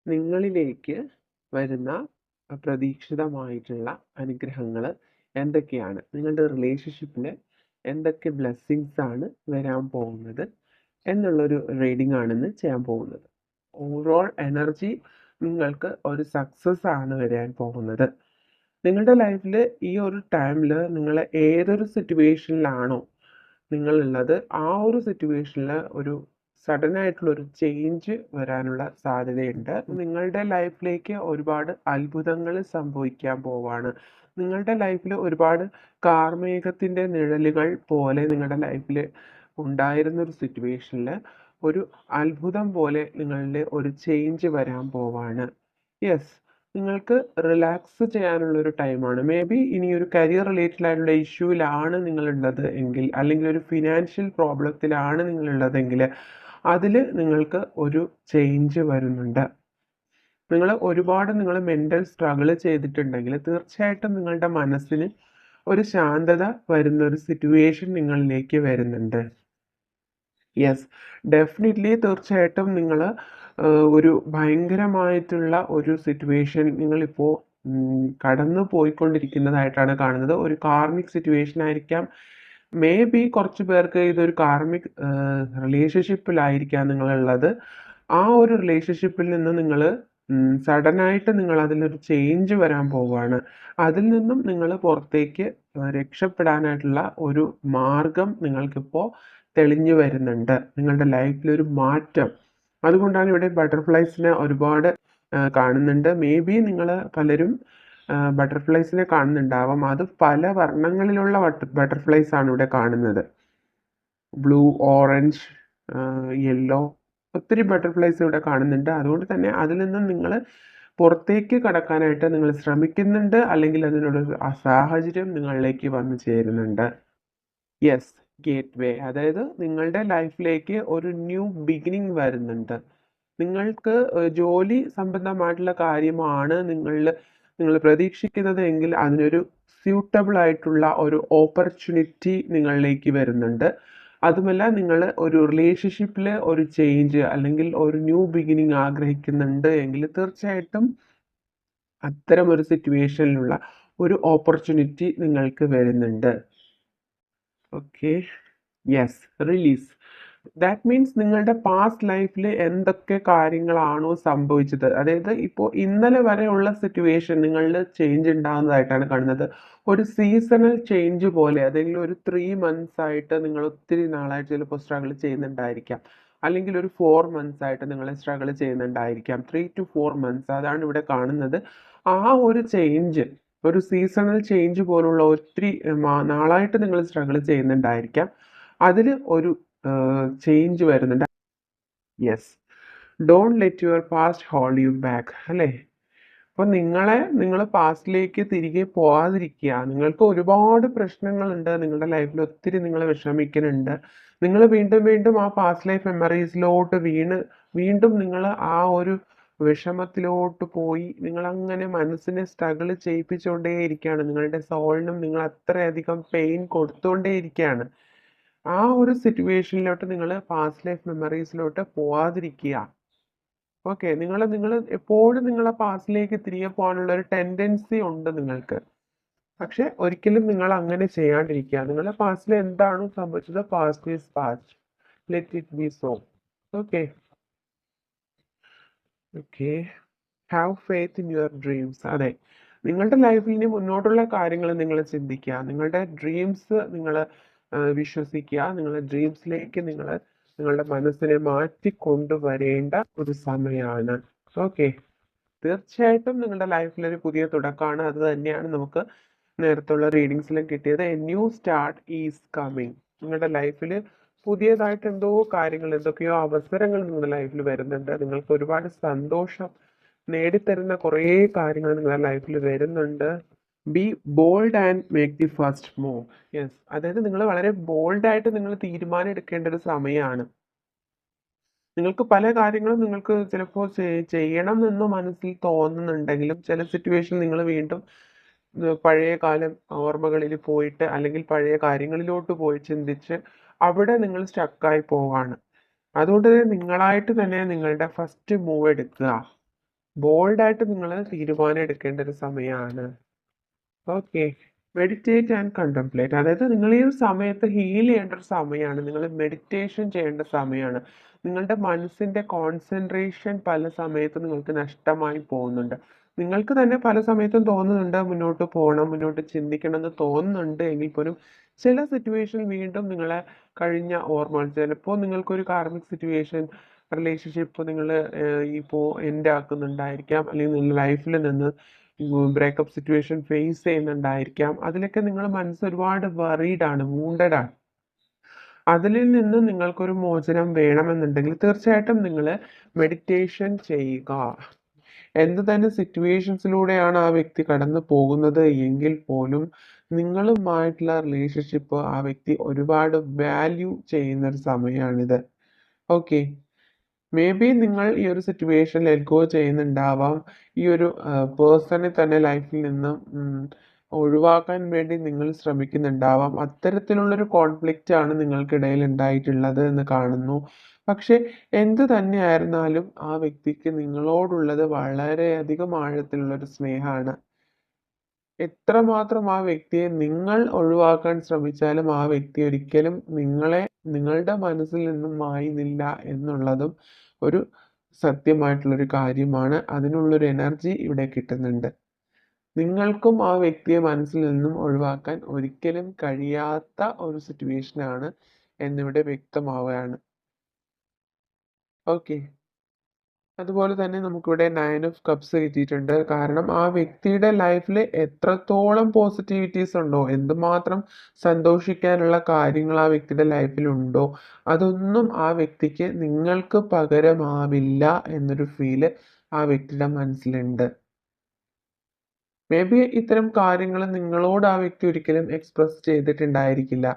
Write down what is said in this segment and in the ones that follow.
നിങ്ങളിലേക്ക് വരുന്ന പ്രതീക്ഷിതമായിട്ടുള്ള അനുഗ്രഹങ്ങൾ എന്തൊക്കെയാണ്? നിങ്ങളുടെ റിലേഷൻഷിപ്പിൽ എന്തൊക്കെ ബ്ലെസ്സിങ്സ് ആണ് വരാൻ പോകുന്നത് എന്നുള്ളൊരു റീഡിംഗ് ആണിന്ന് ചെയ്യാൻ പോകുന്നത്. ഓവറോൾ എനർജി നിങ്ങൾക്ക് ഒരു സക്സസ് ആണ് വരാൻ പോകുന്നത്. നിങ്ങളുടെ ലൈഫിൽ ഈ ഒരു ടൈമിൽ നിങ്ങൾ ഏതൊരു സിറ്റുവേഷനിലാണോ നിങ്ങളുള്ളത്, ആ ഒരു സിറ്റുവേഷനിൽ ഒരു സഡൻ ആയിട്ടുള്ള ഒരു ചേഞ്ച് വരാനുള്ള സാധ്യതയുണ്ട്. നിങ്ങളുടെ ലൈഫിലേക്ക് ഒരുപാട് അത്ഭുതങ്ങൾ സംഭവിക്കാൻ പോവാണ്. നിങ്ങളുടെ ലൈഫിൽ ഒരുപാട് കാർമേഘത്തിൻ്റെ നിഴലുകൾ പോലെ നിങ്ങളുടെ ലൈഫിൽ ഉണ്ടായിരുന്ന ഒരു സിറ്റുവേഷനിൽ ഒരു അത്ഭുതം പോലെ നിങ്ങളുടെ ഒരു ചേഞ്ച് വരാൻ പോവാണ്. യെസ്, നിങ്ങൾക്ക് റിലാക്സ് ചെയ്യാനുള്ള ഒരു ടൈമാണ്. മേ ബി ഇനി ഒരു കരിയർ റിലേറ്റഡ് ആയിട്ടുള്ള ഇഷ്യൂവിലാണ് നിങ്ങളുള്ളത് എങ്കിൽ, അല്ലെങ്കിൽ ഒരു ഫിനാൻഷ്യൽ പ്രോബ്ലത്തിലാണ് നിങ്ങളുള്ളതെങ്കിൽ, അതിൽ നിങ്ങൾക്ക് ഒരു ചേഞ്ച് വരുന്നുണ്ട്. നിങ്ങൾ മെൻ്റൽ സ്ട്രഗിൾ ചെയ്തിട്ടുണ്ടെങ്കിൽ തീർച്ചയായിട്ടും നിങ്ങളുടെ മനസ്സിന് ഒരു ശാന്തത വരുന്ന ഒരു സിറ്റുവേഷൻ നിങ്ങളിലേക്ക് വരുന്നുണ്ട്. യെസ്, ഡെഫിനിറ്റ്ലി തീർച്ചയായിട്ടും നിങ്ങൾ ഒരു ഭയങ്കരമായിട്ടുള്ള ഒരു സിറ്റുവേഷൻ നിങ്ങളിപ്പോൾ കടന്നു പോയിക്കൊണ്ടിരിക്കുന്നതായിട്ടാണ് കാണുന്നത്. ഒരു കാർമിക് സിറ്റുവേഷൻ ആയിരിക്കാം. മേ ബി കുറച്ച് പേർക്ക് ഇതൊരു കാർമിക് റിലേഷൻഷിപ്പിലായിരിക്കാം നിങ്ങളുള്ളത്. ആ ഒരു റിലേഷൻഷിപ്പിൽ നിന്ന് നിങ്ങൾ സഡനായിട്ട് നിങ്ങൾ അതിലൊരു ചേഞ്ച് വരാൻ പോവുകയാണ്. അതിൽ നിന്നും നിങ്ങൾ പുറത്തേക്ക് രക്ഷപ്പെടാനായിട്ടുള്ള ഒരു മാർഗം നിങ്ങൾക്കിപ്പോൾ തെളിഞ്ഞു വരുന്നുണ്ട്. നിങ്ങളുടെ ലൈഫിലൊരു മാറ്റം. അതുകൊണ്ടാണ് ഇവിടെ ബട്ടർഫ്ലൈസിനെ ഒരുപാട് കാണുന്നുണ്ട്. മേ ബി നിങ്ങൾ പലരും ബട്ടർഫ്ലൈസിനെ കാണുന്നുണ്ടാവാം. അത് പല വർണ്ണങ്ങളിലുള്ള ബട്ടർഫ്ലൈസ് ആണ് ഇവിടെ കാണുന്നത്. ബ്ലൂ, ഓറഞ്ച്, യെല്ലോ, ഒത്തിരി ബട്ടർഫ്ലൈസ് ഇവിടെ കാണുന്നുണ്ട്. അതുകൊണ്ട് തന്നെ അതിൽ നിന്നും നിങ്ങൾ പുറത്തേക്ക് കടക്കാനായിട്ട് നിങ്ങൾ ശ്രമിക്കുന്നുണ്ട്, അല്ലെങ്കിൽ അതിനുള്ളൊരു സാഹചര്യം നിങ്ങളിലേക്ക് വന്നു ചേരുന്നുണ്ട്. യെസ്, ഗേറ്റ് വേ, അതായത് നിങ്ങളുടെ ലൈഫിലേക്ക് ഒരു ന്യൂ ബിഗിനിങ് വരുന്നുണ്ട്. നിങ്ങൾക്ക് ജോലി സംബന്ധമായിട്ടുള്ള കാര്യമാണ് നിങ്ങൾ പ്രതീക്ഷിക്കുന്നത് എങ്കിൽ അതിനൊരു സ്യൂട്ടബിൾ ആയിട്ടുള്ള ഒരു ഓപ്പർച്യൂണിറ്റി നിങ്ങളിലേക്ക് വരുന്നുണ്ട്. അതുമല്ല, നിങ്ങൾ ഒരു റിലേഷൻഷിപ്പിൽ ഒരു ചേഞ്ച് അല്ലെങ്കിൽ ഒരു ന്യൂ ബിഗിനിങ് ആഗ്രഹിക്കുന്നുണ്ട് എങ്കിൽ തീർച്ചയായിട്ടും അത്തരം ഒരു സിറ്റുവേഷനിലുള്ള ഒരു ഓപ്പർച്യൂണിറ്റി നിങ്ങൾക്ക് വരുന്നുണ്ട്. Okay, yes, release. That means നിങ്ങളുടെ പാസ്റ്റ് ലൈഫിൽ എന്തൊക്കെ കാര്യങ്ങളാണോ സംഭവിച്ചത്, അതായത് ഇപ്പോൾ ഇന്നലെ വരെയുള്ള സിറ്റുവേഷൻ നിങ്ങളിൽ ചേഞ്ച് ഉണ്ടാകുന്നതായിട്ടാണ് കാണുന്നത്. ഒരു സീസണൽ ചേഞ്ച് പോലെ, അല്ലെങ്കിൽ ഒരു 3 months ആയിട്ട് നിങ്ങൾ ഒത്തിരി നാളായിട്ട് ചിലപ്പോൾ സ്ട്രഗിൾ ചെയ്യുന്നുണ്ടായിരിക്കാം, അല്ലെങ്കിൽ ഒരു 4 months ആയിട്ട് നിങ്ങൾ സ്ട്രഗിൾ ചെയ്യുന്നുണ്ടായിരിക്കാം. 3 to 4 months അതാണ് ഇവിടെ കാണുന്നത്. ആ ഒരു ചേഞ്ച്, ഒരു സീസണൽ ചേഞ്ച് പോലുള്ള ഒത്തിരി നാളായിട്ട് നിങ്ങൾ സ്ട്രഗിൾ ചെയ്യുന്നുണ്ടായിരിക്കാം. അതിൽ ഒരു ചേഞ്ച് വരുന്നുണ്ട്. Yes, don't let your past hold you back, അല്ലേ? അപ്പോൾ നിങ്ങൾ പാസ്റ്റിലേക്ക് തിരികെ പോകാതിരിക്കുക. നിങ്ങൾക്ക് ഒരുപാട് പ്രശ്നങ്ങളുണ്ട് നിങ്ങളുടെ ലൈഫിൽ, ഒത്തിരി നിങ്ങൾ വിഷമിക്കുന്നുണ്ട്. നിങ്ങൾ വീണ്ടും വീണ്ടും ആ പാസ്റ്റ് ലൈഫ് മെമ്മറീസിലോട്ട് വീണ്ടും നിങ്ങൾ ആ ഒരു വിഷമത്തിലോട്ട് പോയി നിങ്ങൾ അങ്ങനെ മനസ്സിനെ സ്ട്രഗിൾ ചെയ്യിപ്പിച്ചുകൊണ്ടേയിരിക്കുകയാണ്. നിങ്ങളുടെ സോളിനും നിങ്ങൾ അത്രയധികം പെയിൻ കൊടുത്തുകൊണ്ടേയിരിക്കുകയാണ്. ആ ഒരു സിറ്റുവേഷനിലോട്ട് നിങ്ങൾ പാസ്റ്റ് ലൈഫ് മെമ്മറീസിലോട്ട് പോവാതിരിക്കുക. ഓക്കെ, നിങ്ങൾ എപ്പോഴും നിങ്ങളെ പാസ്റ്റിലേക്ക് തിരികെ പോകാനുള്ള ഒരു ടെൻഡൻസി ഉണ്ട് നിങ്ങൾക്ക്. പക്ഷെ ഒരിക്കലും നിങ്ങൾ അങ്ങനെ ചെയ്യാണ്ടിരിക്കുക. നിങ്ങളുടെ പാസ്റ്റിൽ എന്താണോ സംഭവിച്ചത്, past is past, let it be so. Okay, okay, have faith in your dreams. അതെ, നിങ്ങളുടെ ലൈഫിൽ ഇനി മുന്നോട്ടുള്ള കാര്യങ്ങൾ നിങ്ങൾ ചിന്തിക്കുക, നിങ്ങളുടെ ഡ്രീംസ് നിങ്ങൾ വിശ്വസിക്കുക. നിങ്ങളുടെ ഡ്രീംസിലേക്ക് നിങ്ങളുടെ മനസ്സിനെ മാറ്റിക്കൊണ്ടുവരേണ്ട ഒരു സമയമാണ്. ഓക്കെ, തീർച്ചയായിട്ടും നിങ്ങളുടെ ലൈഫിൽ ഒരു പുതിയ തുടക്കമാണ്. അത് തന്നെയാണ് നമുക്ക് നേരത്തുള്ള റീഡിങ്സിലും കിട്ടിയത്. A new start is coming. നിങ്ങളുടെ ലൈഫിൽ പുതിയതായിട്ട് എന്തൊക്കെയോ അവസരങ്ങൾ നിങ്ങളുടെ ലൈഫിൽ വരുന്നുണ്ട്. നിങ്ങൾക്ക് ഒരുപാട് സന്തോഷം നേടിത്തരുന്ന കുറേ കാര്യങ്ങൾ നിങ്ങളുടെ ലൈഫിൽ വരുന്നുണ്ട്. Be bold and make the first move. Yes, അതായത് നിങ്ങൾ വളരെ ബോൾഡായിട്ട് നിങ്ങൾ തീരുമാനം എടുക്കേണ്ട ഒരു സമയമാണ്. നിങ്ങൾക്ക് പല കാര്യങ്ങളും നിങ്ങൾക്ക് ചിലപ്പോൾ ചെയ്യണം എന്ന് മനസ്സിൽ തോന്നുന്നുണ്ടെങ്കിലും ചില സിറ്റുവേഷൻ നിങ്ങൾ വീണ്ടും പഴയ കാലം ഓർമ്മകളിൽ പോയിട്ട്, അല്ലെങ്കിൽ പഴയ കാര്യങ്ങളിലോട്ട് പോയി ചിന്തിച്ച് അവിടെ നിങ്ങൾ സ്റ്റക്കായി പോവാണ്. അതുകൊണ്ട് നിങ്ങളായിട്ട് തന്നെ നിങ്ങളുടെ ഫസ്റ്റ് മൂവ് എടുക്കുക. ബോൾഡായിട്ട് നിങ്ങൾ തീരുമാനം എടുക്കേണ്ട ഒരു സമയമാണ്. ഓക്കെ. Meditate and contemplate. അതായത് നിങ്ങൾ ഈ ഒരു സമയത്ത് ഹീൽ ചെയ്യേണ്ട ഒരു സമയമാണ്. നിങ്ങൾ മെഡിറ്റേഷൻ ചെയ്യേണ്ട സമയമാണ്. നിങ്ങളുടെ മനസ്സിൻ്റെ കോൺസെൻട്രേഷൻ പല സമയത്തും നിങ്ങൾക്ക് നഷ്ടമായി പോകുന്നുണ്ട്. നിങ്ങൾക്ക് തന്നെ പല സമയത്തും തോന്നുന്നുണ്ട് മുന്നോട്ട് പോകണം, മുന്നോട്ട് ചിന്തിക്കണം എന്ന് തോന്നുന്നുണ്ട് എങ്കിൽ പോലും ചില സിറ്റുവേഷൻ വീണ്ടും നിങ്ങളെ കഴിഞ്ഞ ഓർമ്മകൾ, ചിലപ്പോൾ നിങ്ങൾക്കൊരു കാർമിക് സിറ്റുവേഷൻ റിലേഷൻഷിപ്പ് നിങ്ങൾ ഇപ്പോൾ എൻഡ് ആക്കുന്നുണ്ടായിരിക്കാം, അല്ലെങ്കിൽ നിങ്ങളുടെ ലൈഫിൽ നിന്ന് ബ്രേക്കപ്പ് സിറ്റുവേഷൻ ഫേസ് ചെയ്യുന്നുണ്ടായിരിക്കാം. അതിലൊക്കെ നിങ്ങളുടെ മനസ്സ് ഒരുപാട് വറീഡാണ്, വൂണ്ടഡാണ്. അതിൽ നിന്ന് നിങ്ങൾക്കൊരു മോചനം വേണമെന്നുണ്ടെങ്കിൽ തീർച്ചയായിട്ടും നിങ്ങൾ മെഡിറ്റേഷൻ ചെയ്യുക. എന്ത് തന്നെ സിറ്റുവേഷൻസിലൂടെയാണ് ആ വ്യക്തി കടന്നു പോകുന്നത് എങ്കിൽ പോലും നിങ്ങളുമായിട്ടുള്ള റിലേഷൻഷിപ്പ് ആ വ്യക്തി ഒരുപാട് വാല്യൂ ചെയ്യുന്ന ഒരു സമയമാണിത്. ഓക്കെ. മേ ബി നിങ്ങൾ ഈ ഒരു സിറ്റുവേഷൻ ലെറ്റ് ഗോ ചെയ്യുന്നുണ്ടാവാം. ഈ ഒരു പേഴ്സണെ തന്നെ ലൈഫിൽ നിന്നും ഒഴിവാക്കാൻ വേണ്ടി നിങ്ങൾ ശ്രമിക്കുന്നുണ്ടാവാം. അത്തരത്തിലുള്ളൊരു കോൺഫ്ലിക്റ്റ് ആണ് നിങ്ങൾക്കിടയിൽ ഉണ്ടായിട്ടുള്ളത് എന്ന് കാണുന്നു. പക്ഷേ എന്ത് തന്നെയായിരുന്നാലും ആ വ്യക്തിക്ക് നിങ്ങളോടുള്ളത് വളരെയധികം ആഴത്തിലുള്ളൊരു സ്നേഹമാണ്. എത്രമാത്രം ആ വ്യക്തിയെ നിങ്ങൾ ഒഴിവാക്കാൻ ശ്രമിച്ചാലും ആ വ്യക്തി ഒരിക്കലും നിങ്ങളെ നിങ്ങളുടെ മനസ്സിൽ നിന്നും മായുന്നില്ല എന്നുള്ളതും ഒരു സത്യമായിട്ടുള്ളൊരു കാര്യമാണ്. അതിനുള്ളൊരു എനർജി ഇവിടെ കിട്ടുന്നുണ്ട്. നിങ്ങൾക്കും ആ വ്യക്തിയെ മനസ്സിൽ നിന്നും ഒഴിവാക്കാൻ ഒരിക്കലും കഴിയാത്ത ഒരു സിറ്റുവേഷനാണ് എന്നിവിടെ വ്യക്തമാവുകയാണ്. ഓക്കെ. അതുപോലെ തന്നെ നമുക്കിവിടെ 9 ഓഫ് കപ്സ് കിട്ടിയിട്ടുണ്ട്. കാരണം ആ വ്യക്തിയുടെ ലൈഫിൽ എത്രത്തോളം പോസിറ്റിവിറ്റീസ് ഉണ്ടോ, എന്തുമാത്രം സന്തോഷിക്കാനുള്ള കാര്യങ്ങൾ ആ വ്യക്തിയുടെ ലൈഫിലുണ്ടോ, അതൊന്നും ആ വ്യക്തിക്ക് നിങ്ങൾക്ക് പകരമാവില്ല എന്നൊരു ഫീല് ആ വ്യക്തിയുടെ മനസ്സിലുണ്ട്. മേ ബി ഇത്തരം കാര്യങ്ങൾ നിങ്ങളോട് ആ വ്യക്തി ഒരിക്കലും എക്സ്പ്രസ് ചെയ്തിട്ടുണ്ടായിരിക്കില്ല.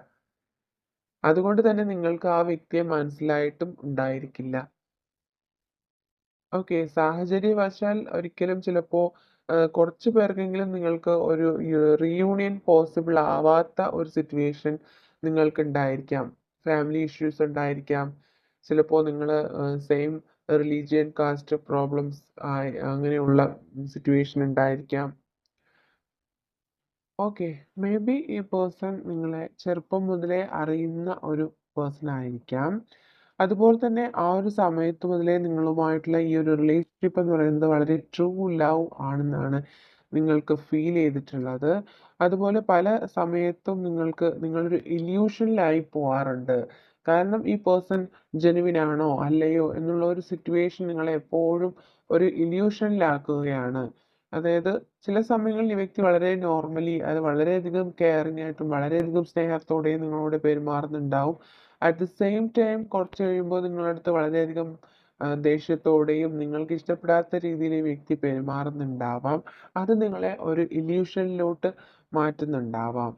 അതുകൊണ്ട് തന്നെ നിങ്ങൾക്ക് ആ വ്യക്തിയെ മനസ്സിലായിട്ടും ഉണ്ടായിരിക്കില്ല. ഓക്കെ. സാഹചര്യവശാൽ ഒരിക്കലും ചിലപ്പോൾ കുറച്ച് പേർക്കെങ്കിലും നിങ്ങൾക്ക് ഒരു റീയൂണിയൻ പോസിബിൾ ആവാത്ത ഒരു സിറ്റുവേഷൻ നിങ്ങൾക്കുണ്ടായിരിക്കാം. ഫാമിലി ഇഷ്യൂസ് ഉണ്ടായിരിക്കാം. ചിലപ്പോൾ നിങ്ങൾ സെയിം റിലീജിയൻ, കാസ്റ്റ് പ്രോബ്ലംസ് അങ്ങനെയുള്ള സിറ്റുവേഷൻ ഉണ്ടായിരിക്കാം. ഓക്കെ. മേ ബി ഈ പേഴ്സൺ നിങ്ങളെ ചെറുപ്പം മുതലേ അറിയുന്ന ഒരു പേഴ്സൺ ആയിരിക്കാം. അതുപോലെ തന്നെ ആ ഒരു സമയത്ത് മുതലേ നിങ്ങളുമായിട്ടുള്ള ഈ ഒരു റിലേഷൻഷിപ്പ് എന്ന് പറയുന്നത് വളരെ ട്രൂ ലവ് ആണെന്നാണ് നിങ്ങൾക്ക് ഫീൽ ചെയ്തിട്ടുള്ളത്. അതുപോലെ പല സമയത്തും നിങ്ങളൊരു ഇല്യൂഷനിലായി പോവാറുണ്ട്. കാരണം ഈ പേഴ്സൺ ജെനുവിൻ ആണോ അല്ലയോ എന്നുള്ള ഒരു സിറ്റുവേഷൻ നിങ്ങളെ എപ്പോഴും ഒരു ഇല്യൂഷനിലാക്കുകയാണ്. അതായത് ചില സമയങ്ങളിൽ ഈ വ്യക്തി വളരെ നോർമലി, അത് വളരെയധികം കെയറിങ് ആയിട്ടും വളരെയധികം സ്നേഹത്തോടെയും നിങ്ങളോട് പെരുമാറുന്നുണ്ടാവും. അറ്റ് ദ സെയിം ടൈം കുറച്ച് കഴിയുമ്പോൾ നിങ്ങളുടെ അടുത്ത് വളരെയധികം ദേഷ്യത്തോടെയും നിങ്ങൾക്ക് ഇഷ്ടപ്പെടാത്ത രീതിയിൽ ഈ വ്യക്തി പെരുമാറുന്നുണ്ടാവാം. അത് നിങ്ങളെ ഒരു ഇല്യൂഷനിലോട്ട് മാറ്റുന്നുണ്ടാവാം.